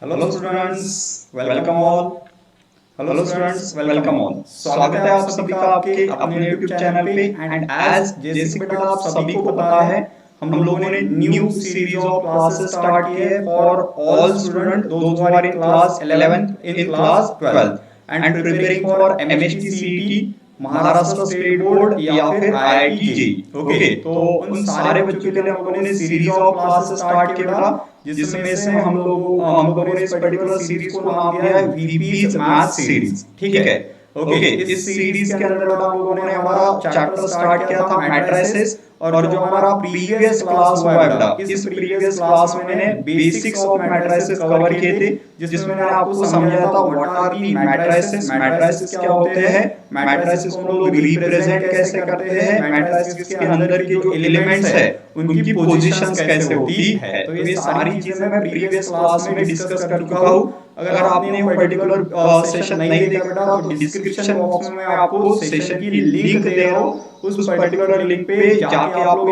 Hello students, welcome all. Hello students, welcome all. स्वागत है आप सभी का आपके अपने YouTube चैनल पे। एंड एज जैसे कि बेटा आप सभी को पता है, हम लोगों ने new series of classes start की है for all student those who are in class 11th in class 12th and preparing for MHT CET, Maharashtra state board या फिर IIT JEE। ओके, तो उन सारे बच्चों के लिए हम लोगों ने सीरीज ऑफ क्लासेस स्टार्ट किया बेटा, जिसमें से हम लोगों ने इस पर्टिकुलर सीरीज को नाम दिया है VP's मैथ सीरीज। ठीक है। ओके, इस सीरीज के अंदर बेटा हम लोगों ने हमारा चैप्टर स्टार्ट किया था मैट्रिसेस, और जो हमारा प्रीवियस क्लास हुआ है बेटा, इस प्रीवियस क्लास में मैंने बेसिक्स ऑफ मैट्रिसेस कवर किए थे, जिसमें मैंने आपको समझाया था what are the matrices, matrices क्या होते हैं, मैट्रिसेस को हम लोग रिप्रेजेंट कैसे करते हैं, मैट्रिसेस के अंदर के जो एलिमेंट्स है उनकी पोजीशंस कैसे होती है। तो ये सारी चीजें मैं प्रीवियस क्लास में डिस्कस कर चुका हूँ। अगर आपने वो पर्टिकुलर सेशन नहीं देखा बेटा, तो डिस्क्रिप्शन बॉक्स में मैं आपको सेशन की लिंक दे रहा हूँ। उस पर्टिकुलर लिंक पे जाके आप लोग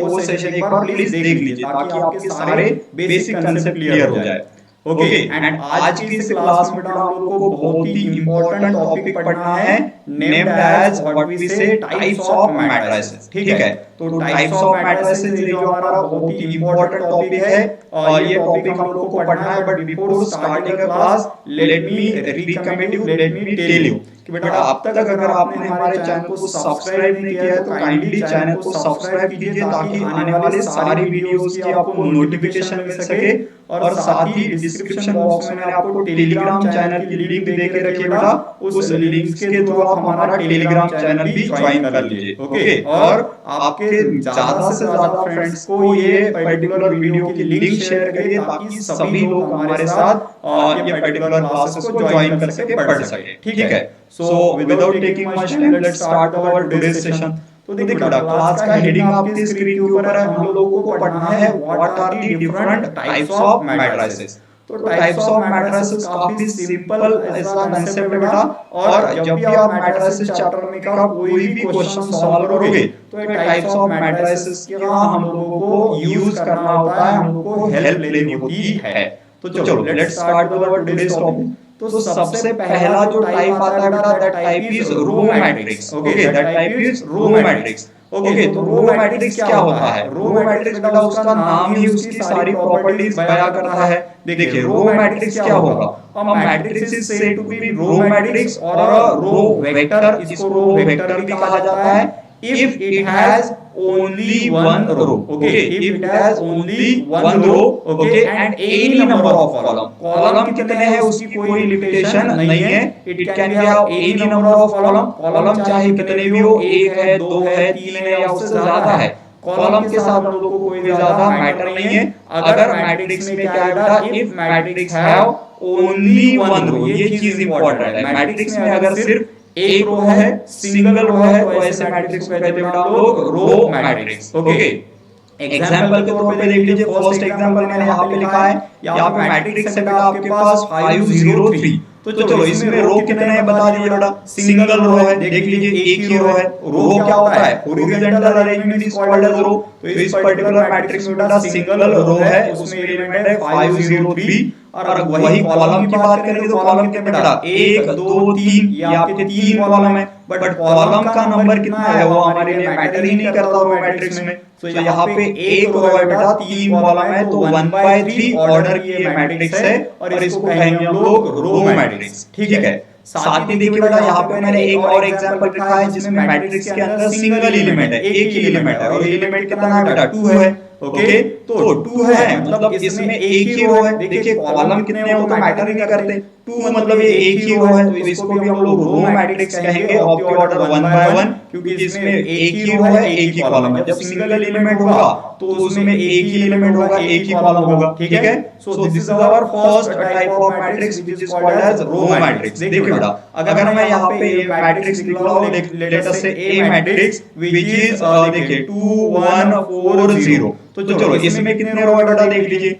वो सेशन एक बार प्लीज देख लीजिए, ताकि आपके सारे बेसिक कंसेप्ट क्लियर हो जाए। ओके, एंड आज की इस क्लास में बेटा हम लोग को बहुत ही इंपॉर्टेंट टॉपिक पढ़ना है, नेम्ड एज व्हाट वी से टाइप्स ऑफ मैट्रिसेस। ठीक है, तो टाइप्स ऑफ मैट्रिसेस ये जो हमारा बहुत ही इंपॉर्टेंट टॉपिक है, और ये टॉपिक हम लोग को पढ़ना है। But before starting the class, let me recommend you, let me tell you कि बेटा अब तक अगर आपने हमारे चैनल को सब्सक्राइब नहीं किया है तो काइंडली चैनल को सब्सक्राइब कीजिए, ताकि आने वाले सारी वीडियोस की आपको नोटिफिकेशन मिल सके। और साथ ही डिस्क्रिप्शन बॉक्स में मैंने आपको टेलीग्राम चैनल की लिंक दे के रखी बेटा, उस लिंक के थ्रू आप हमारा टेलीग्राम चैनल भी ज्वाइन कर लीजिए। ओके, और आपके ज्यादा से ज्यादा फ्रेंड्स को ये पर्टिकुलर वीडियो की लिंक शेयर करिए, ताकि सभी लोग हमारे साथ ये पर्टिकुलर क्लासेस को ज्वाइन कर सके, पढ़ सके। ठीक है, so without taking much time, let's start our today's session. तो देखिए बेटा, क्लास का हेडिंग आपकी स्क्रीन के ऊपर है। हम लोगों को पढ़ना है what are the different types of matrices. तो टाइप्स ऑफ मैट्रिसेस काफी सिंपल ऐसा कांसेप्ट है बेटा, और जब भी आप मैट्रिसेस चैप्टर में का कोई भी क्वेश्चन सॉल्व करोगे, तो ये टाइप्स ऑफ मैट्रिसेस का हम लोगों को यूज करना होता है, हम लोगों को हेल्प लेनी होती है। तो चलो let's start our today's topic. तो सबसे पहला जो टाइप आता है बेटा, that type is row matrix. Okay, that type is row matrix. Okay, तो रो मैट्रिक्स क्या होता है? रो मैट्रिक्स बेटा उसका नाम ही उसकी सारी प्रॉपर्टीज बयां करता है। देखिए रो मैट्रिक्स क्या होगा? A matrix is said to be row matrix और अ रो वेक्टर, इसको रो वेक्टर भी कहा जाता है, if it has only one row. Okay, if it has only one row, okay, and any number of column. Column कितने हैं उसकी कोई लिमिटेशन नहीं है, it can be have any number of column. Column चाहे कितने भी हो, एक है, दो है, तीन है या उससे ज्यादा है, कॉलम के साथ हम लोगों को कोई ज्यादा मैटर नहीं है। अगर मैट्रिक्स में क्या है बेटा, if matrix have only one row, ये चीज इंपॉर्टेंट है। मैट्रिक्स में अगर सिर्फ एक रो है, सिंगल रो है, तो ऐसे मैट्रिक्स को कहते हैं बेटा हम लोग रो मैट्रिक्स। ओके, एग्जांपल के तौर पे देख लीजिए, फर्स्ट एग्जांपल मैंने यहाँ पे लिखा है, यहाँ पे मैट्रिक्स है बेटा आपके पास 5 0 3। तो चलो इसमें रो कितने हैं बता दीजिए बेटा। सिंगल रो है, देख लीजिए एक ही रो है। रो क्या होता है? Horizontal arrangement is called as row. तो इस पर्टिकुलर मैट्रिक्स में बेटा सिंगल रो है, उसमें एलिमेंट है 5 0 3। और वही कॉलम की बात करेंगे तो कॉलम के बेटा 1 2 3, ये आपके तीन कॉलम है। बट कॉलम का नंबर कितना है वो हमारे लिए मैटर ही नहीं करता वो मैट्रिक्स में। तो यहाँ पे एक रो है बेटा, तीन कॉलम है, तो 1/3 ऑर्डर की ये मैट्रिक्स है, और इसको कहेंगे हम लोग रो मैट्रिक्स। ठीक है, साथ ही देखिए बेटा यहाँ पे मैंने एक और एग्जांपल लिखा है, जिसमें मैट्रिक्स के अंदर सिंगल एलिमेंट है, एक ही एलिमेंट है, और एलिमेंट कितना है बेटा 2 है। ओके, तो 2 है मतलब इसमें एक ही रो है। देखिए कॉलम कितने हो तो मैटर ही नहीं करते, 2 मतलब ये एक ही रो है, तो इसको भी हम लोग रो मैट्रिक्स कहेंगे ऑफ द ऑर्डर 1 by 1, क्योंकि इसमें एक ही रो है, एक ही कॉलम है। जब सिंगल एलिमेंट होगा तो उसमें एक ही एलिमेंट होगा, एक ही कॉलम होगा। ठीक है, so this is our first type of matrix which is called as row matrix. देखिए बेटा अगर मैं यहाँ पे ये मैट्रिक्स लिख रहा हूँ, लेट अस से ए मैट्रिक्स व्हिच इज देखिए 2 1 4 0। तो चलो इसमें कितने रो है बेटा देख लीजिए,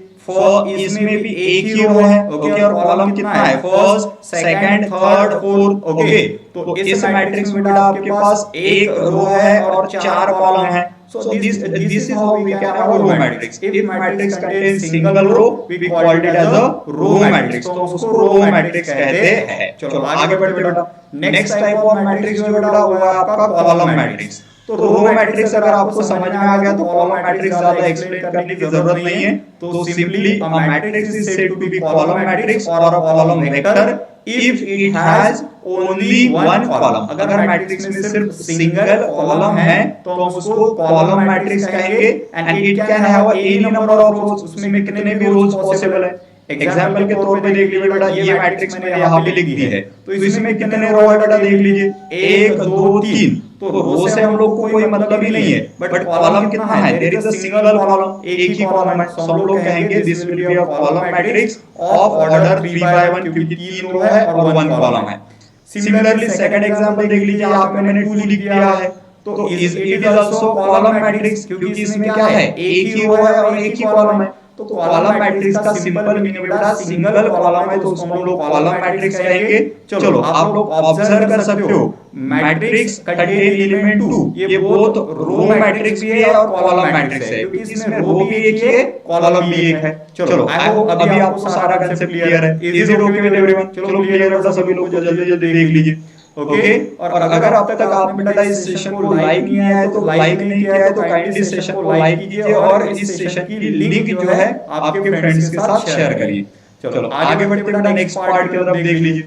इसमें भी एक ही रो है। ओके, और कॉलम कितना है? First second third fourth. Okay, तो इस मैट्रिक्स में बेटा आपके पास एक रो है और 4 कॉलम है। So this is how we can have a row matrix. If matrix contains single row, we called it as a row matrix. तो उसको row matrix कहते हैं. चलो आगे बढ़ते बेटा. नेक्स्ट टाइप ऑफ मैट्रिक्स जो बेटा वो है आपका कॉलम मैट्रिक्स. तो रो मैट्रिक्स अगर आपको समझ में आ गया तो कॉलम मैट्रिक्स ज्यादा एक्सप्लेन करने की जरूरत नहीं है. तो simply a matrix is said to be column matrix और a column vector if it has only one column. अगर मैट्रिक्स में सिर्फ सिंगल कॉलम है तो हम उसको कॉलम मैट्रिक्स कहेंगे. And it can have any number of rows. उसमें कितने भी रोज पॉसिबल है. एग्जांपल के तौर पे देख लीजिए बेटा, ये मैट्रिक्स मैंने यहाँ पे लिख दी है. तो इसमें कितने रो है बेटा, देख लीजिए 1 2 3. तो रो से हम लोग को कोई मतलब ही नहीं है. बट कॉलम कितना है, there is a single column, एक ही कॉलम है. सो हम लोग कहेंगे this will be a column matrix of order 3 by 1 क्योंकि 3 रो है और 1 कॉलम है. सिमिलरली सेकंड एग्जांपल देख लीजिए, यहाँ पे मैंने 2 लिख दिया है. तो it is also column matrix क्योंकि इसमें क्या है, एक ही रो है और एक ही कॉलम है. तो कॉलम मैट्रिक्स का सिंपल मीनिंग बेटा सिंगल कॉलम है तो उसको हम लोग कॉलम मैट्रिक्स कहेंगे. चलो आप लोग ऑब्जर्व कर सकते हो मैट्रिक्स कंटेन एलिमेंट 2, ये बोथ रो मैट्रिक्स भी है और कॉलम मैट्रिक्स है क्योंकि इसमें रो भी एक ही है, कॉलम भी एक है. चलो आई होप अभी आपको सारा कांसेप्ट क्लियर है. Is it okay with everyone? चलो क्लियर है बेटा सभी लोग, जल्दी जल्दी देख लीजिए. ओके और अगर अब तक आपने बेटा इस सेशन को लाइक नहीं किया है तो लाइक नहीं किया है तो काइंडली सेशन को लाइक कीजिए और इस सेशन की लिंक जो है आपके फ्रेंड्स के साथ शेयर करिए. चलो आगे बढ़ते बेटा नेक्स्ट पार्ट की तरफ देख लीजिए.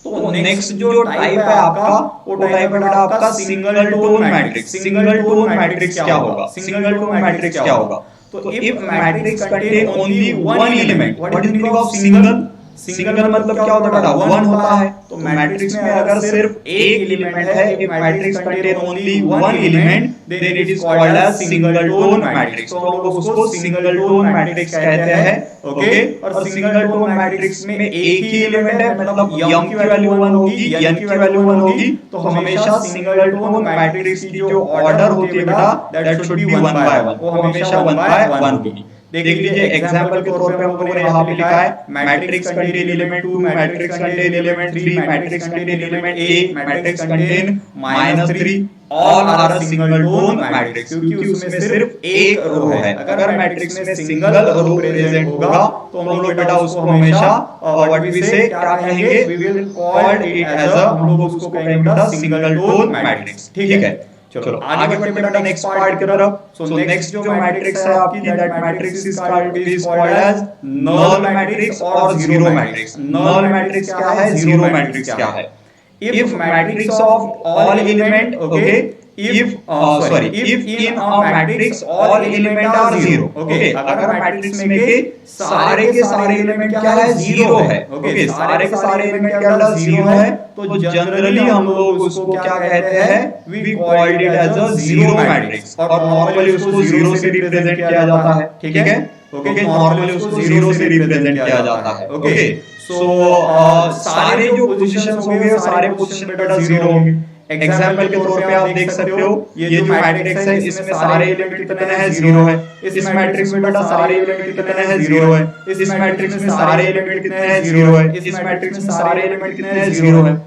तो नेक्स्ट जो टाइप है आपका वो टाइप है बेटा आपका single tone matrix. Single tone matrix क्या होगा, सिंगल टोन मैट्रिक्स क्या होगा? तो if matrix contain only one element, what is the meaning of single? Single मतलब क्या होता है बेटा, वन होता है. तो मैट्रिक्स में अगर सिर्फ एक एलिमेंट है, if matrix contain only one element then it is called as singleton matrix. तो हम लोग उसको सिंगल टोन मैट्रिक्स कहते हैं. ओके और सिंगल टोन मैट्रिक्स में एक ही एलिमेंट है, मतलब m की वैल्यू 1 होगी, n की वैल्यू 1 होगी. तो हमेशा सिंगल टोन मैट्रिक्स की जो ऑर्डर होती है बेटा दैट शुड बी 1 by 1, वो हमेशा 1 by 1 होगी. देख लीजिए एग्जांपल के तौर पे हम लोगों ने यहाँ पे लिखा है matrix contain element 2, matrix contain element 3, matrix contain element a, matrix contain -3. All are a singleton matrix क्योंकि उसमें सिर्फ एक रो है. अगर मैट्रिक्स में सिंगल रो प्रेजेंट होगा तो हम लोग बेटा उसको हमेशा व्हाट वी से क्या कहेंगे, we will call it as a, हम लोग उसको कहेंगे बेटा सिंगल टोन मैट्रिक्स. ठीक है. चलो आगे बढ़ते बेटा नेक्स्ट पार्ट की तरफ. सो नेक्स्ट जो मैट्रिक्स है आपकी that matrix is called as null matrix और जीरो मैट्रिक्स. नल मैट्रिक्स क्या है, जीरो मैट्रिक्स क्या है? if matrix of all element, okay, if in a matrix all element are zero, okay, अगर matrix में के सारे एलिमेंट क्या है, जीरो है. ओके सारे के सारे एलिमेंट क्या है, जीरो है. तो जनरली हम लोग उसको क्या कहते हैं, we called it as a zero matrix. और नॉर्मली उसको जीरो से रिप्रेजेंट किया जाता है. ठीक है. ओके नॉर्मली उसको जीरो से रिप्रेजेंट किया जाता है. ओके सो सारे जो पोजीशंस होंगे सारे पोजीशन बेटा जीरो होंगे. एग्जांपल के तौर पे आप देख सकते हो ये जो मैट्रिक्स है इसमें सारे एलिमेंट कितने हैं, जीरो है. इस मैट्रिक्स में बेटा सारे एलिमेंट कितने हैं, जीरो है. इस मैट्रिक्स में सारे एलिमेंट कितने हैं, जीरो है. इस मैट्रिक्स में सारे एलिमेंट कितने हैं, जीरो है.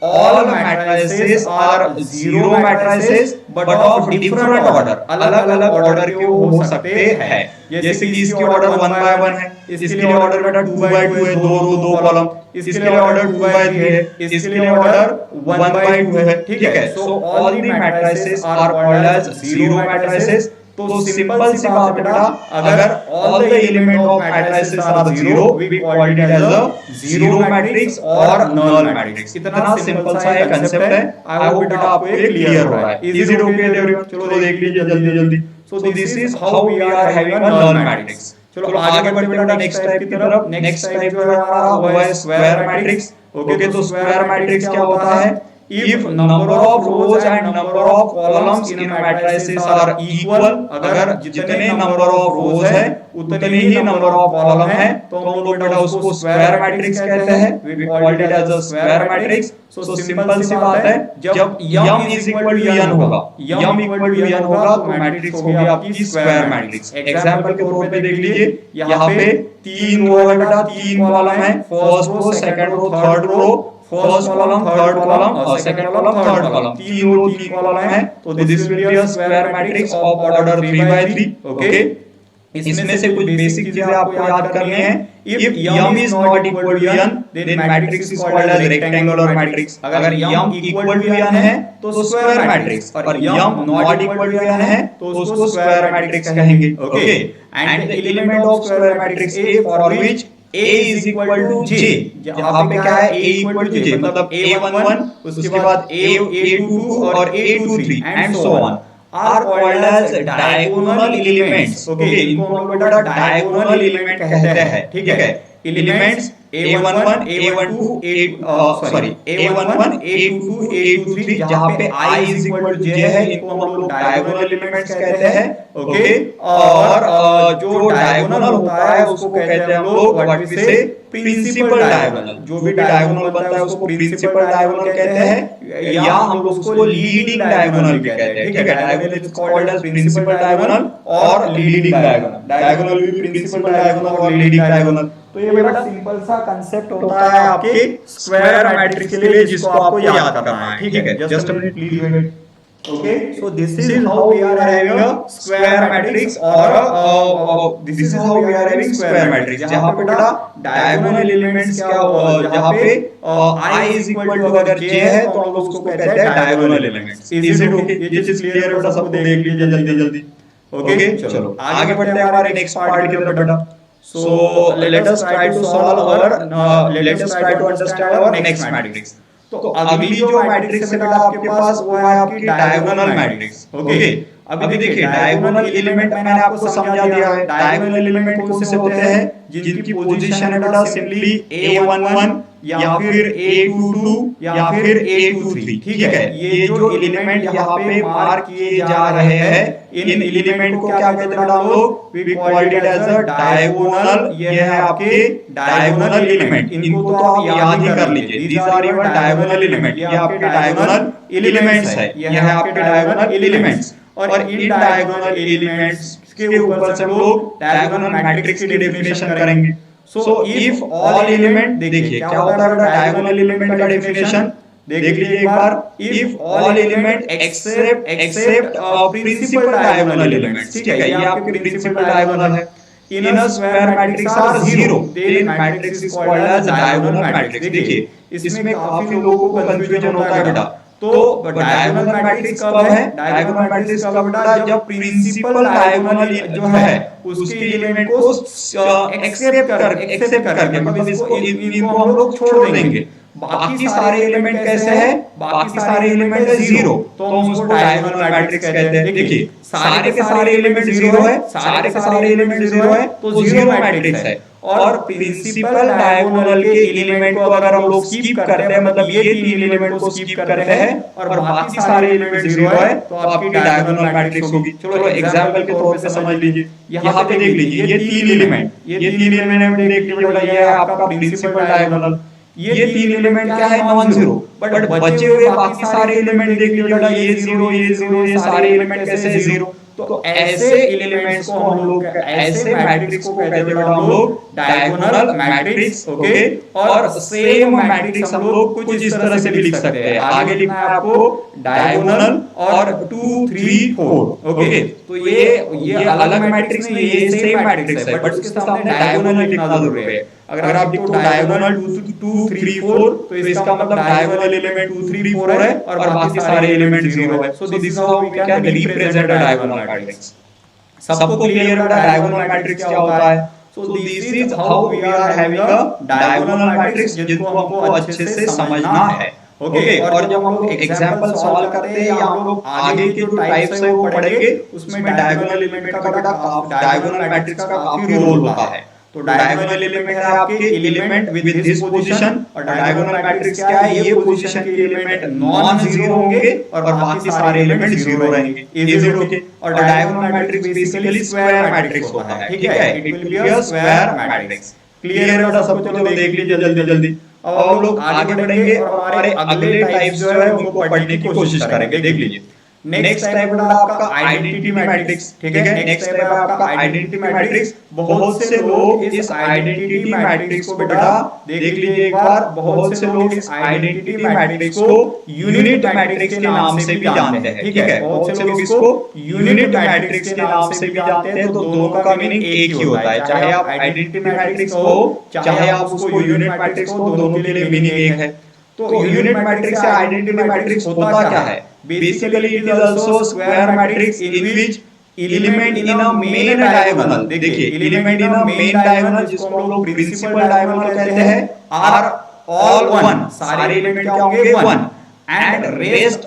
all matrices are zero matrices but of different order. अलग अलग ऑर्डर के हो सकते हैं. जैसे कि इसकी ऑर्डर 1 by 1 है, इसके लिए ऑर्डर बेटा 2 by 2 है, दो रो दो कॉलम. इसके लिए ऑर्डर 2 by 3 है, इसके लिए ऑर्डर 1 by 2 है. ठीक है. So all the matrices are called as zero matrices. तो सिंपल सी बात है बेटा, अगर all the element of matrices are zero we called it as a zero matrix और नल मैट्रिक्स. इतना सिंपल सा ये कांसेप्ट है. आई होप बेटा आपको ये क्लियर हो रहा है. Is it okay everyone? चलो देख लीजिए जल्दी जल्दी. So this is how we are having a null matrix. चलो आगे बढ़ते बेटा नेक्स्ट टाइप की तरफ. नेक्स्ट टाइप जो है हमारा वो है स्क्वायर मैट्रिक्स. ओके तो स्क्वायर मैट्रिक्स क्या होता है, if number of rows and number of columns in a matrices are equal, अगर जितने number of rows है उतने ही number of column है तो हम लोग बेटा उसको स्क्वायर मैट्रिक्स कहते हैं. we call it as a square matrix. so simple सी बात है, जब m is equal to n होगा, m equal to n होगा तो मैट्रिक्स होगी आपकी स्क्वायर मैट्रिक्स. एग्जांपल के तौर पे देख लीजिए यहाँ पे 3 रो है बेटा, 3 कॉलम है, first row, second row, third row, first column, third column और सेकंड कॉलम, थर्ड कॉलम, तीन रो तीन कॉलम है, तो this will be a square matrix of order 3 by 3. ओके, इसमें से कुछ बेसिक चीजें आपको याद करनी है. If m is not equal to n, then matrix is called as rectangular matrix. अगर m equal to n है तो स्क्वायर मैट्रिक्स, और m not equal to n है तो उसको स्क्वायर मैट्रिक्स कहेंगे. Okay, and the element of square matrix A for which A is equal to J, जहाँ पे क्या है A equal to J, मतलब A11, उसके बाद A22 और A23 and so on are called as diagonal elements. Okay, इनको हम लोग बेटा diagonal element कहते हैं. ठीक है, elements A11, A12, A11, A22, A23, जहाँ पे I is equal to J है, इनको हम लोग diagonal elements कहते हैं. ओके, और जो diagonal होता है उसको कहते हैं हम लोग what we say principal diagonal. जो भी डायगोनल बनता है उसको प्रिंसिपल डायगोनल कहते हैं, या हम लोग उसको लीडिंग डायगोनल भी कहते हैं. ठीक है, diagonal is called as principal diagonal और लीडिंग डायगोनल. डायगोनल भी प्रिंसिपल डायगोनल और लीडिंग डायगोनल. तो ये बड़ा सिंपल सा कांसेप्ट होता है आपके स्क्वायर मैट्रिक्स के लिए, जिसको आपको याद करना है. ठीक है, just a minute please wait. Okay, so this is how we are having a square matrix, or this is how we are having square matrix, जहाँ पे बेटा diagonal elements क्या जहाँ पे I is equal to अगर J है तो हम लोग उसको कहते हैं diagonal elements. Is it okay? ये चीज क्लियर है बेटा, सबको देख लीजिए जल्दी जल्दी. ओके, चलो आगे बढ़ते हैं हमारे नेक्स्ट पार्ट की तरफ बेटा. So let us try to solve our let us try to understand our next matrix. तो अगली जो मैट्रिक्स है बेटा आपके पास वो है आपकी डायगोनल मैट्रिक्स. ओके, अभी देखिए डायगोनल एलिमेंट मैंने आपको समझा दिया है. डायगोनल एलिमेंट कौन से होते हैं जिनकी पोजीशन है बेटा सिंपली A11 या फिर A22 या फिर A23. ठीक है, ये जो एलिमेंट यहाँ पे मार्क किए जा रहे हैं, इन एलिमेंट को क्या कहते हैं हम लोग, we called it as a diagonal. ये है आपके डायगोनल एलिमेंट. इनको तो आप याद ही कर लीजिए, these are your diagonal element. ये आपके डायगोनल एलिमेंट्स है, ये है आपके डायगोनल एलिमेंट्स. और इन डायगोनल एलिमेंट्स के ऊपर से हम लोग डायगोनल मैट्रिक्स की डेफिनेशन करेंगे. सो इफ ऑल एलिमेंट, देखिए क्या होता है डायगोनल एलिमेंट का डेफिनेशन देख लीजिए एक बार. If all element except principal diagonal elements. ठीक है, ये आपके प्रिंसिपल डायगोनल है. In a square matrix are zero, then matrix is called as diagonal matrix. देखिए इसमें काफी लोगों को कंफ्यूजन होता है बेटा. तो डायगोनल मैट्रिक्स कब है, डायगोनल मैट्रिक्स कब बेटा, जब प्रिंसिपल डायगोनल जो है उसके एलिमेंट को एक्सेप्ट करके मतलब इनको हम लोग छोड़ देंगे. बाकी सारे एलिमेंट कैसे हैं, बाकी सारे एलिमेंट है जीरो, तो हम उसको डायगोनल मैट्रिक्स कहते हैं. देखिए सारे के सारे एलिमेंट जीरो है, सारे के सारे एलिमेंट जीरो है तो जीरो मैट्रिक्स है. और प्रिंसिपल डायगोनल के एलिमेंट को अगर हम लोग स्किप करते हैं, मतलब ये तीन एलिमेंट को स्किप करते हैं और बाकी सारे एलिमेंट जीरो है, तो आपकी डायगोनल मैट्रिक्स होगी. चलो एग्जांपल के तौर पे समझ लीजिए. यहाँ पे देख लीजिए ये तीन एलिमेंट देख लीजिए, ये है आपका प्रिंसिपल डायगोनल. ये तीन एलिमेंट क्या है, नॉन जीरो. बट बचे हुए बाकी सारे एलिमेंट देख लीजिए बेटा, ये जीरो ये सारे एलिमेंट कैसे है, जीरो. तो ऐसे एलिमेंट्स को हम लोग, ऐसे मैट्रिक्स को कहते हैं हम लोग डायगोनल मैट्रिक्स. ओके, और सेम मैट्रिक्स हम लोग कुछ इस तरह से भी लिख सकते हैं. आगे लिखना है आपको डायगोनल और 2 3 4. ओके, तो ये अलग मैट्रिक्स नहीं, ये सेम मैट्रिक्स है, बट उसके सामने डायगोनल लिखना जरूरी है. अगर आप लिखो डायगोनल 2 3 4 तो इसका मतलब डायगोनल एलिमेंट 2 3 4 है और बाकी सारे एलिमेंट 0 है. So this is how we can represent a diagonal matrix. सबको क्लियर है डायगोनल मैट्रिक्स क्या होता है. So this is how we are having a diagonal matrix, जिनको हमको अच्छे से समझना है. ओके, और जब हम लोग एग्जांपल सॉल्व करते हैं या हम लोग आगे के जो टाइप्स है वो पढ़ेंगे, उसमें डायगोनल एलिमेंट का बेटा डायगोनल मैट्रिक्स का काफी रोल होता है. तो डायगोनल एलिमेंट है आपके एलिमेंट विद दिस पोजीशन, और डायगोनल मैट्रिक्स क्या है, ये पोजीशन के एलिमेंट नॉन जीरो होंगे और बाकी सारे एलिमेंट जीरो रहेंगे. Is it okay. और diagonal matrix basically square matrix होता है. ठीक है, it will be a square matrix. Clear है बेटा सबको. चलो देख लीजिए जल्दी जल्दी. अब हम लोग आगे बढ़ेंगे और हमारे अगले टाइप्स जो है उनको पढ़ने की कोशिश करेंगे. देख लीजिए नेक्स्ट टाइप बेटा आपका आइडेंटिटी मैट्रिक्स, ठीक है। नेक्स्ट टाइप है आपका आइडेंटिटी मैट्रिक्स। बहुत से लोग इस आइडेंटिटी मैट्रिक्स को बेटा देख लीजिए एक बार, बहुत से लोग इस आइडेंटिटी मैट्रिक्स को यूनिट मैट्रिक्स के नाम से भी जानते हैं, ठीक है। बहुत से लोग इसको यूनिट मैट्रिक्स के नाम से भी जानते हैं। तो दोनों का मीनिंग एक ही होता है, चाहे आप आइडेंटिटी मैट्रिक्स हो चाहे आप उसको यूनिट मैट्रिक्स हो, दोनों के लिए मीनिंग एक है। तो यूनिट मैट्रिक्स या आइडेंटिटी मैट्रिक्स होता क्या है? Basically it is also square matrix in which element in a main diagonal, देखिए element in a main diagonal जिसको हम लोग प्रिंसिपल डायगोनल कहते हैं, आर ऑल वन, सारे एलिमेंट क्या होंगे? One, and rest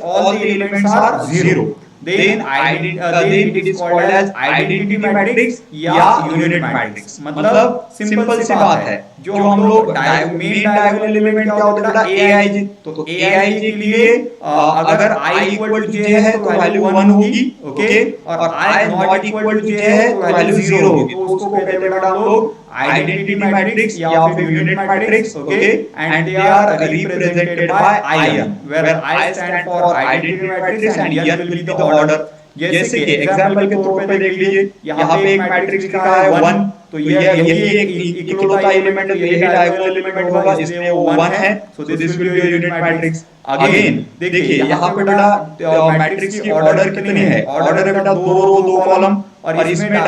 all the elements are zero, then it is called as identity matrix या यूनिट मैट्रिक्स। मतलब सिंपल सी बात है, जो हम लोग मेन डायगोनल एलिमेंट क्या होता है बेटा? aij। तो aij के लिए अगर i इक्वल टू j है तो वैल्यू 1 होगी, ओके, और i not equal to j है तो वैल्यू 0 होगी। तो उसको कहते हैं बेटा हम लोग आइडेंटिटी मैट्रिक्स या फिर unit matrix, okay, and they are represented by in, where I stand for identity matrix and n will be the order। जैसे कि एग्जांपल के तौर पे देख लीजिए, यहाँ पे एक मैट्रिक्स लिखा है 1, तो यही एक इकलौता एलिमेंट है, यही डायगोनल एलिमेंट होगा, इसलिए वो 1 है। So this will B unit matrix. Again देखिए यहाँ पे बेटा मैट्रिक्स की ऑर्डर कितनी है? ऑर्डर है बेटा 2 रो 2 कॉलम, और इसमें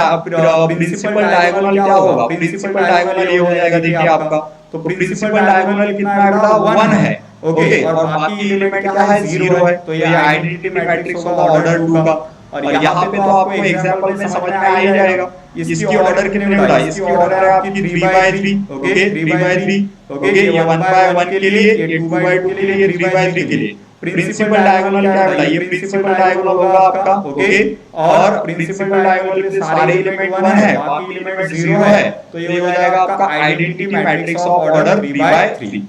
प्रिंसिपल डायगोनल क्या होगा? प्रिंसिपल डायगोनल ये हो जाएगा, देखिए आपका, तो प्रिंसिपल डायगोनल कितना है बेटा? 1 है, ओके, और बाकी एलिमेंट क्या है? 0 है। तो ये आइडेंटिटी मैट्रिक्स होगा ऑर्डर 2 का। और यहाँ पे तो आपको एग्जांपल में समझ में आ ही जाएगा इसकी ऑर्डर कितने बेटा? इसकी ऑर्डर है आपकी 3/3, ओके, 3/3, ओके, ये 1/1 के लिए, ये 2/2 के लिए, ये 3/3 के लिए। प्रिंसिपल डायगोनल क्या है? ये प्रिंसिपल डायगोनल होगा आपका, ओके, और प्रिंसिपल डायगोनल के सारे एलिमेंट 1 है, बाकी एलिमेंट 0 है, तो ये हो जाएगा आपका identity matrix of order 3/3।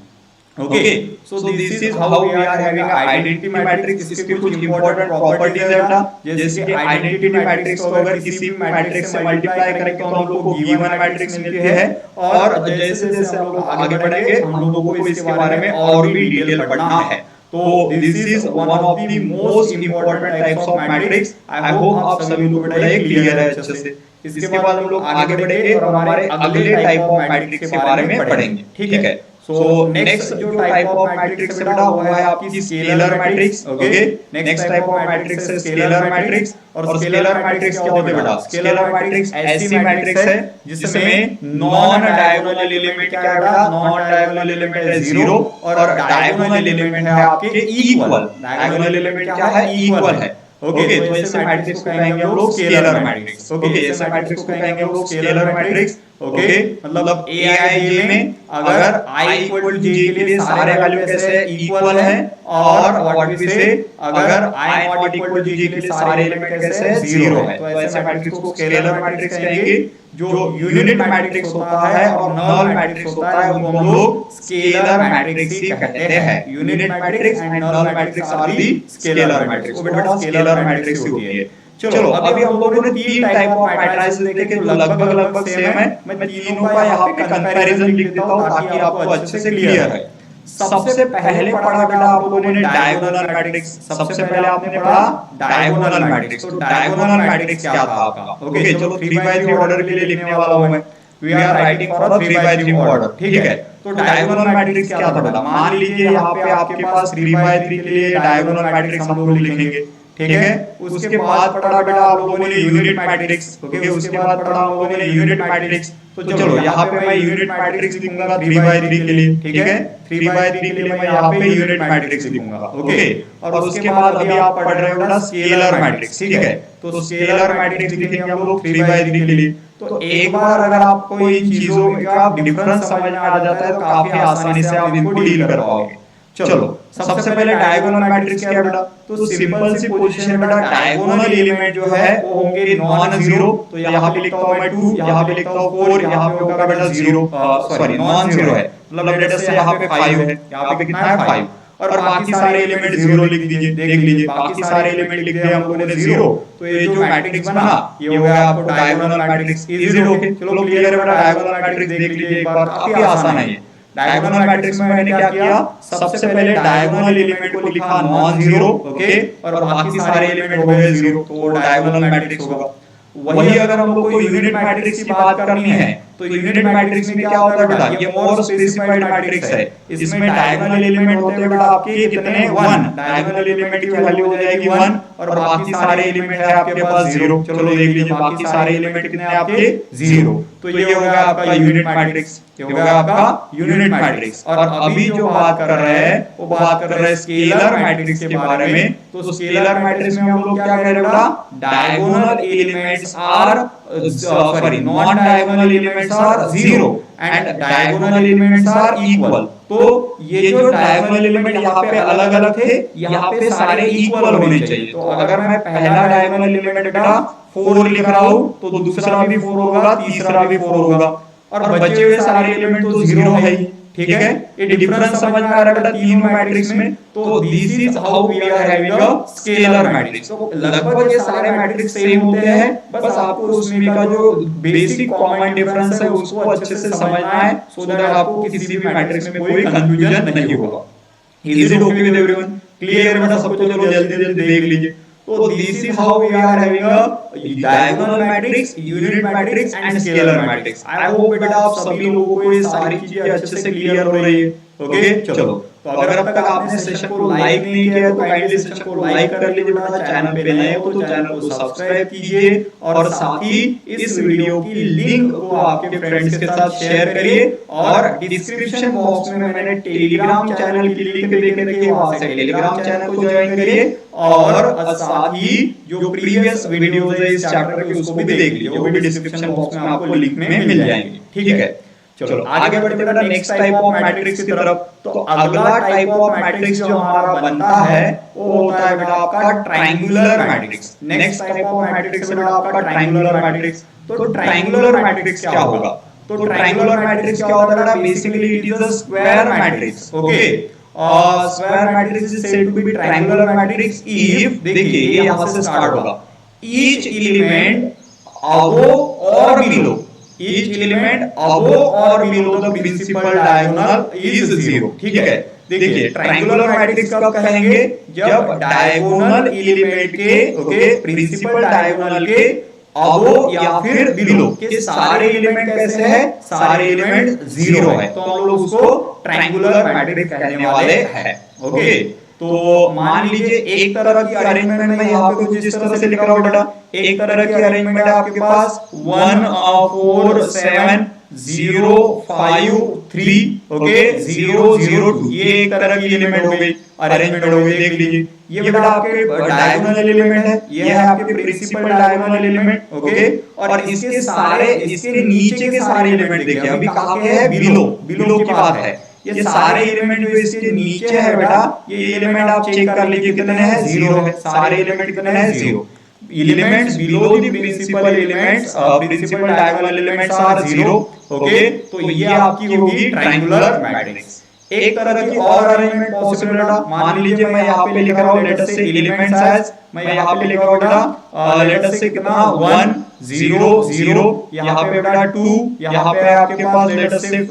Okay, so this is how we are having a identity matrix। इसके कुछ important properties है बेटा, जैसे कि identity matrix को अगर किसी भी मैट्रिक्स से मल्टीप्लाई करेंगे तो हम लोग को given मैट्रिक्स मिलती है। और जैसे जैसे हम लोग आगे बढ़ेंगे हम लोगों को इसके बारे में और भी डिटेल पढ़ना है। तो this is one of the most important types of matrix. I hope आप सभी लोग बेटा ये क्लियर है अच्छे से। इसके बाद हम लोग आगे बढ़ेंगे और हमारे अगले टाइप ऑफ मैट्रिक्स के बारे में पढ़ेंगे, ठीक है। सो नेक्स्ट जो टाइप ऑफ मैट्रिक्स है बेटा वो है आपकी scalar matrix, okay. Next type of matrix है स्केलर मैट्रिक्स। और स्केलर मैट्रिक्स क्या होते हैं बेटा? स्केलर मैट्रिक्स ऐसी मैट्रिक्स है जिसमें नॉन डायगोनल एलिमेंट क्या है बेटा? नॉन डायगोनल एलिमेंट है 0 और डायगोनल एलिमेंट है आपके इक्वल। डायगोनल एलिमेंट क्या है? इक्वल है, ओके। तो ऐसे मैट्रिक्स को कहेंगे हम लोग स्केलर मैट्रिक्स, ओके। ऐसे मैट्रिक्स को कहेंगे हम लोग स्केलर मैट्रिक्स, ओके। मतलब aij में अगर i इक्वल टू j के लिए सारे वैल्यू कैसे इक्वल है, और व्हाट वी से अगर i not equal to j के लिए सारे एलिमेंट कैसे है? 0 है। तो ऐसे मैट्रिक्स को स्केलर मैट्रिक्स कहेंगे। जो यूनिट मैट्रिक्स होता है और नल मैट्रिक्स होता है उनको हम लोग स्केलर मैट्रिक्स ही कहते हैं। Unit matrix and null matrix are the scalar matrix. वो बेटा स्केलर मैट्रिक्स होती है। चलो अभी हम लोगों ने 3 टाइप ऑफ मैट्रिसेस देखे जो लगभग सेम है। मैं तीनों का यहाँ पे कंपैरिजन लिख देता हूँ ताकि आपको अच्छे से क्लियर है। सबसे पहले पढ़ा बेटा आप लोगों ने डायगोनल मैट्रिक्स। सबसे पहले आपने पढ़ा डायगोनल मैट्रिक्स। तो डायगोनल मैट्रिक्स क्या था आपका? ओके, चलो 3/3 ऑर्डर के लिए लिखने वाला हूं मैं। We are writing for 3/3 order, ठीक है। तो डायगोनल मैट्रिक्स क्या था बेटा? मान लीजिए यहाँ पे आपके पास 3/3 के लिए डायगोनल मैट्रिक्स हम लोग लिखेंगे, ठीक है। उसके बाद पढ़ा बेटा आप लोगों ने यूनिट मैट्रिक्स, ओके। उसके बाद पढ़ा हम लोगों ने यूनिट मैट्रिक्स। तो चलो यहाँ पे मैं यूनिट मैट्रिक्स लिखूंगा 3/3 के लिए, ठीक है। 3/3 के लिए मैं यहाँ पे यूनिट मैट्रिक्स लिखूंगा, ओके। और उसके बाद अभी आप पढ़ रहे हो बेटा स्केलर मैट्रिक्स, ठीक है। तो स्केलर मैट्रिक्स लिखेंगे हम लोग 3/3 के लिए। तो एक बार अगर आपको इन चीजों का डिफरेंस समझ में आ जाता है तो काफी आसानी से आप इनको डील कर पाओगे। चलो सबसे पहले डायगोनल मैट्रिक्स क्या है बेटा? तो सिंपल सी पोजीशन बेटा, डायगोनल एलिमेंट जो है वो होंगे नॉन जीरो। तो यहाँ पे लिखता हूँ मैं 2, यहाँ पे लिखता हूँ 4, यहाँ पे होगा बेटा 0, सॉरी नॉन जीरो है। मतलब लेट अस से यहाँ पे 5 है, यहाँ पे कितना है 5, और बाकी सारे एलिमेंट 0 लिख दीजिए। देख लीजिए बाकी सारे एलिमेंट लिख दिए हम लोगों ने 0। तो ये जो मैट्रिक्स बना ये हो गया आपको diagonal matrix. Is it okay? चलो क्लियर है बेटा। डायगोनल मैट्रिक्स देख लीजिए एक बार, काफी आसान है ये। डायगोनल मैट्रिक्स में मैंने क्या किया, सबसे पहले डायगोनल एलिमेंट को लिखा नॉन जीरो, ओके, और बाकी सारे एलिमेंट हो गए जीरो, तो डायगोनल मैट्रिक्स होगा। वही अगर हम लोग को यूनिट मैट्रिक्स की बात करनी है तो यूनिट मैट्रिक्स में क्या होता है बेटा, ये मोर स्पेसिफाइड मैट्रिक्स है, इसमें डायगोनल एलिमेंट होते हैं बेटा आपके कितने, 1, डायगोनल एलिमेंट की वैल्यू हो जाएगी 1 और बाकी सारे एलिमेंट है आपके पास 0। चलो देख लीजिए बाकी सारे एलिमेंट कितने हैं आपके 0, तो ये हो गया आपका यूनिट मैट्रिक्स, ये हो गया आपका यूनिट मैट्रिक्स। और अभी जो बात कर रहे हैं वो बात कर रहे हैं स्केलर मैट्रिक्स के बारे में। तो स्केलर मैट्रिक्स में हम लोग क्या कह रहे हैं बेटा, diagonal elements are non diagonal elements are 0 and diagonal elements are equal. तो ये जो डायगोनल एलिमेंट यहाँ पे अलग अलग थे, यहाँ पे सारे इक्वल होने चाहिए। तो अगर मैं पहला डायगोनल एलिमेंट बेटा 4 लिख रहा हूं तो दूसरा भी 4 होगा, तीसरा भी 4 होगा, और बचे हुए सारे एलिमेंट तो 0 है ही, ठीक है। ये डिफरेंस समझ में आ रहा है बेटा तीनों मैट्रिक्स में। तो this is how we are having a scalar matrix. तो लगभग ये सारे मैट्रिक्स सेम होते हैं, बस आपको उसमें का जो बेसिक कॉमन डिफरेंस है उसको अच्छे से समझना है, सो दैट आपको किसी भी मैट्रिक्स में कोई कंफ्यूजन नहीं होगा। Is it okay with everyone? Clear बेटा सबको? चलो जल्दी जल्दी देख लीजिए। तो this is how we are having a diagonal matrix, unit matrix and scalar matrix. I hope बेटा आप सभी लोगों को ये सारी चीजें अच्छे से क्लियर हो रही है। ओके चलो, तो अगर अब तक आपने सेशन को लाइक नहीं किया है तो काइंडली सेशन को लाइक कर लीजिए बेटा। चैनल पे नए हो तो चैनल को सब्सक्राइब कीजिए और साथ ही इस वीडियो की लिंक को आपके फ्रेंड्स के साथ शेयर करिए। और डिस्क्रिप्शन बॉक्स में मैंने टेलीग्राम चैनल की लिंक दे रखी है, वहां से टेलीग्राम चैनल को ज्वाइन करिए। और साथ ही जो प्रीवियस वीडियोस है इस चैप्टर के उसको भी देख लीजिए, वो भी डिस्क्रिप्शन बॉक्स में आपको लिंक में मिल जाएंगे, ठीक है। चलो आगे बढ़ते बेटा नेक्स्ट टाइप ऑफ मैट्रिक्स की तरफ। तो अगला टाइप ऑफ मैट्रिक्स जो हमारा बनता है वो होता है बेटा आपका triangular matrix. Next type of matrix बेटा आपका ट्रायंगुलर मैट्रिक्स। तो ट्रायंगुलर मैट्रिक्स क्या होगा? तो ट्रायंगुलर मैट्रिक्स क्या होता है बेटा? Basically it is a square matrix, okay. Square matrix is said to be triangular matrix if, देखिए ये यहां से स्टार्ट होगा, ईच एलिमेंट अबोव और below, each element above or below the principal diagonal is 0, ठीक है। देखिए ट्रायंगुलर मैट्रिक्स कब कहेंगे? जब डायगोनल एलिमेंट के, ओके, प्रिंसिपल डायगोनल के अबोव या फिर बिलो के सारे एलिमेंट कैसे हैं? सारे एलिमेंट 0 है, तो हम लोग उसको ट्रायंगुलर मैट्रिक्स कहने वाले हैं, ओके। तो मान लीजिए एक तरह की अरेंजमेंट में यहाँ पे कुछ इस तरह से लिख रहा हूं बेटा, एक तरह की अरेंजमेंट है आपके पास 1 4 7 0 5 3, ओके, 0 0 2, ये एक तरह की एलिमेंट हो गई, अरेंजमेंट हो गई। देख लीजिए ये बेटा आपके डायगोनल एलिमेंट है, ये है आपके प्रिंसिपल डायगोनल एलिमेंट, ओके। और इसके सारे, इसके नीचे के सारे एलिमेंट देखिए, अभी कहां पे है? बिलो, बिलो की बात है। ये सारे एलिमेंट जो इसके नीचे है बेटा, ये एलिमेंट आप चेक कर लीजिए कितने हैं? 0 है। सारे एलिमेंट कितने हैं? 0। Elements below the principal elements, principal diagonal elements are 0, okay. तो ये आपकी होगी ट्रायंगुलर मैट्रिक्स। एक तरह की और अरेंजमेंट पॉसिबल बेटा, मान लीजिए मैं यहाँ पे लिख रहा हूँ लेट अस से एलिमेंट्स एज, मैं यहाँ पे लिख रहा हूँ बेटा लेट अस से कितना 1 0 0, यहाँ पे बेटा 2, यहाँ पे आपके पास लेट अस से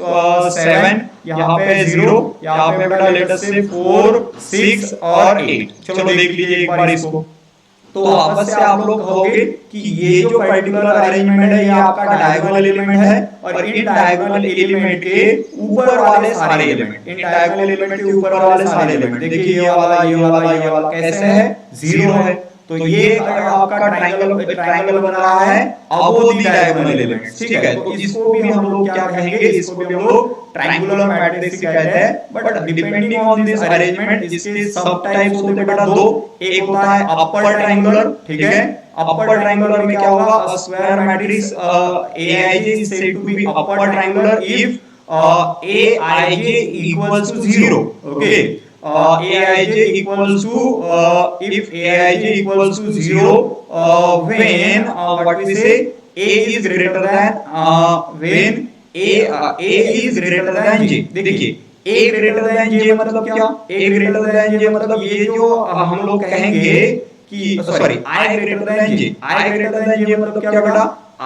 7, यहाँ पे 0, यहाँ पे बेटा लेट अस से 4 6 और 8। चलो देख लीजिए एक बार इसको। तो वापस से आप लोग कहोगे कि ये जो पर्टिकुलर अरेंजमेंट है ये आपका डायगोनल एलिमेंट है, और इन डायगोनल एलिमेंट के ऊपर वाले सारे एलिमेंट, इन डायगोनल एलिमेंट के ऊपर वाले सारे एलिमेंट, देखिए ये वाला ये वाला ये वाला कैसे है? 0 है। तो ये आपका ट्रायंगल बन रहा है अबोव द डायगोनल एलिमेंट्स, ठीक है। तो इसको भी हम लोग क्या कहेंगे? इसको भी हम लोग ट्रायंगुलर मैट्रिक्स कहते हैं। But depending on this arrangement इसके सब टाइप्स होते हैं बेटा 2। एक होता है अपर ट्रायंगुलर, ठीक है। अपर ट्रायंगुलर में क्या होगा? A square matrix AIJ is said to be upper triangular if AIJ equals to 0, okay. AIJ equals to if AIJ equals to 0 when what we say A is greater than when A is greater than J। देखिए A greater than J मतलब क्या? A greater than J मतलब ये जो हम लोग कहेंगे कि sorry I greater than J, I greater than J मतलब क्या बेटा?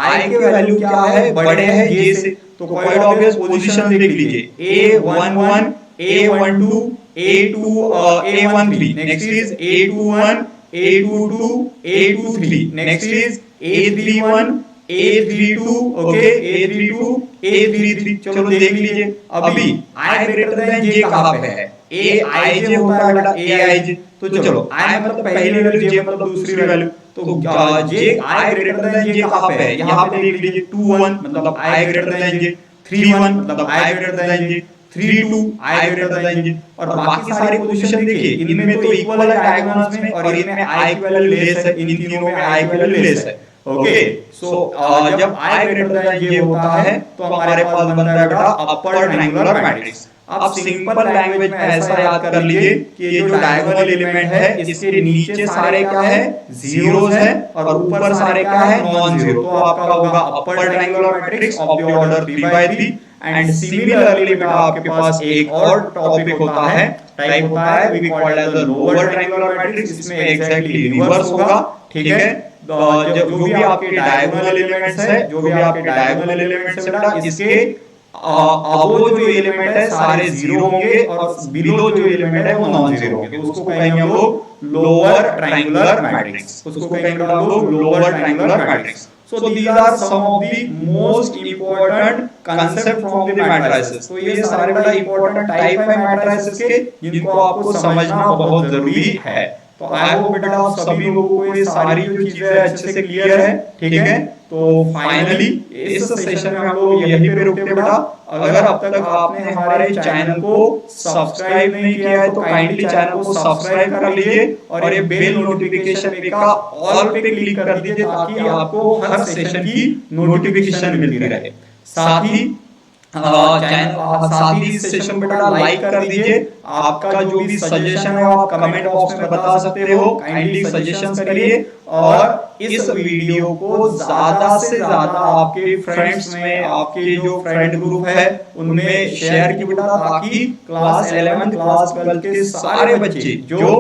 I के वैल्यू क्या है? बड़े है J से। तो क्वाइट ऑब्वियस पोजीशन देख लीजिए, A11, A12, A13, next is A21, A22, A23, next is A31, A32, okay, A32, A33। चलो देख लीजिए, अभी I ग्रेटर देन J कहाँ पे है? Aij होता है बेटा, Aij। तो चलो I मतलब पहली वैल्यू, J मतलब दूसरी वैल्यू, तो J I greater than J कहाँ पे है? यहाँ पे देख लीजिए 21 मतलब I ग्रेटर देन J, 31 मतलब I greater than J, 32 I greater than J। और बाकी सारी पोजीशन देखिए, इनमें तो इक्वल है डायगोनल्स में, और इनमें I की वैल्यू लेस है, इन तीनों में I की वैल्यू लेस है। ओके, सो जब I ग्रेटर देन J होता है तो हमारे पास बनता है बेटा अपर ट्रायंगुलर मैट्रिक्स। अब सिंपल लैंग्वेज में ऐसा याद कर लीजिए कि ये जो डायगोनल एलिमेंट है, इसके नीचे सारे क्या है? जीरोस है, और ऊपर सारे क्या है? Non zero. तो आपका होगा upper triangular matrix of the order 3/3। And similarly बेटा आपके पास एक और टॉपिक होता है, टाइप होता है, we called as the lower triangular matrix. इसमें एग्जैक्टली रिवर्स होगा, ठीक है। जो भी आपके डायगोनल एलिमेंट्स है, जो भी आपके डायगोनल एलिमेंट्स है बेटा, इसके अबो जो एलिमेंट है सारे जीरो होंगे, और बिलो जो एलिमेंट है वो नॉन जीरो होंगे। तो उसको कहेंगे हम लोग लोअर ट्रायंगुलर मैट्रिक्स, उसको कहेंगे हम लोग lower triangular matrix. So these are some of the most important concept from the matrices। तो ये सारे बड़ा important टाइप है matrices के, जिनको आपको समझना बहुत जरूरी है। तो आई होप बेटा आप सभी लोगों को ये सारी जो चीजें अच्छे से क्लियर है, ठीक है। तो फाइनली इस सेशन में हम लोग यहीं पे रुकते बेटा। अगर अब तक आपने हमारे चैनल को सब्सक्राइब नहीं किया है तो काइंडली चैनल को सब्सक्राइब कर लीजिए, और ये बेल नोटिफिकेशन पे का ऑल पे क्लिक कर दीजिए, ताकि आपको हर सेशन की नोटिफिकेशन मिलती रहे। साथ ही साथ ही इस सेशन को बेटा लाइक कर दीजिए। आपका जो भी सजेशन है आप कमेंट बॉक्स में बता सकते हो, काइंडली सजेशंस करिए, और इस वीडियो को ज्यादा से ज्यादा आपके फ्रेंड्स में, आपके जो फ्रेंड ग्रुप है उनमें शेयर कीजिए बेटा, ताकि क्लास 11 क्लास 12 के सारे बच्चे जो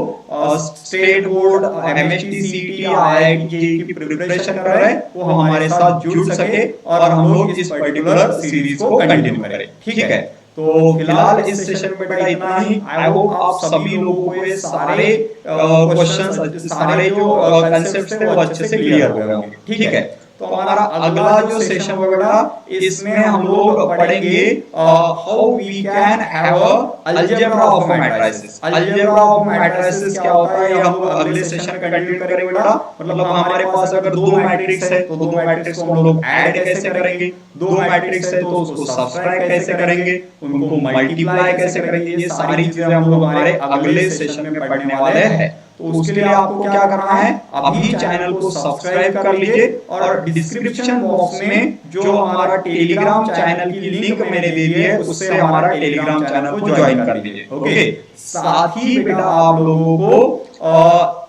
स्टेट बोर्ड, एमएसटी, सीटी, आईआईटी की प्रिपरेशन कर रहे हैं वो हमारे साथ जुड़ सके, और हम लोग इस पर्टिकुलर सीरीज को कंटिन्यू करें, ठीक है। तो फिलहाल इस सेशन में बेटा इतना ही। आई होप आप सभी लोगों को ये सारे क्वेश्चंस, सारे जो कंसेप्ट्स थे वो अच्छे से क्लियर हो गए होंगे, ठीक है। तो हमारा अगला जो सेशन है बेटा, इसमें हम लोग पढ़ेंगे how we can have a algebra of matrices. Algebra of matrices क्या होता है, ये हम लोग अगले सेशन कंटिन्यू करेंगे बेटा। मतलब हमारे पास अगर दो मैट्रिक्स है तो दो मैट्रिक्स को हम लोग ऐड कैसे करेंगे, दो मैट्रिक्स है तो उसको सब्सट्रैक्ट कैसे करेंगे, उनको मल्टीप्लाई कैसे करेंगे, ये सारी चीजें हम लोग हमारे अगले सेशन में पढ़ने वाले हैं। तो उसके लिए आपको क्या करना है, अभी चैनल को सब्सक्राइब कर लीजिए, और डिस्क्रिप्शन बॉक्स में जो हमारा टेलीग्राम चैनल की लिंक मैंने दे दी है, उससे हमारा टेलीग्राम चैनल को ज्वाइन कर लीजिए, ओके। साथ ही बेटा आप लोगों को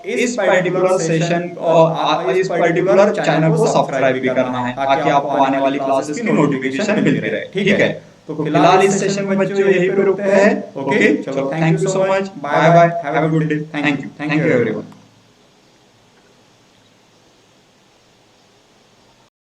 इस पर्टिकुलर सेशन, इस पर्टिकुलर चैनल को सब्सक्राइब भी करना है, ताकि आपको आने वाली क्लासेस की नोटिफिकेशन मिलती रहे, ठीक है। तो फिलहाल इस सेशन में बच्चों यहीं पे रुकते हैं, ओके। चलो, thank you so much, bye bye, have a good day, thank you everyone.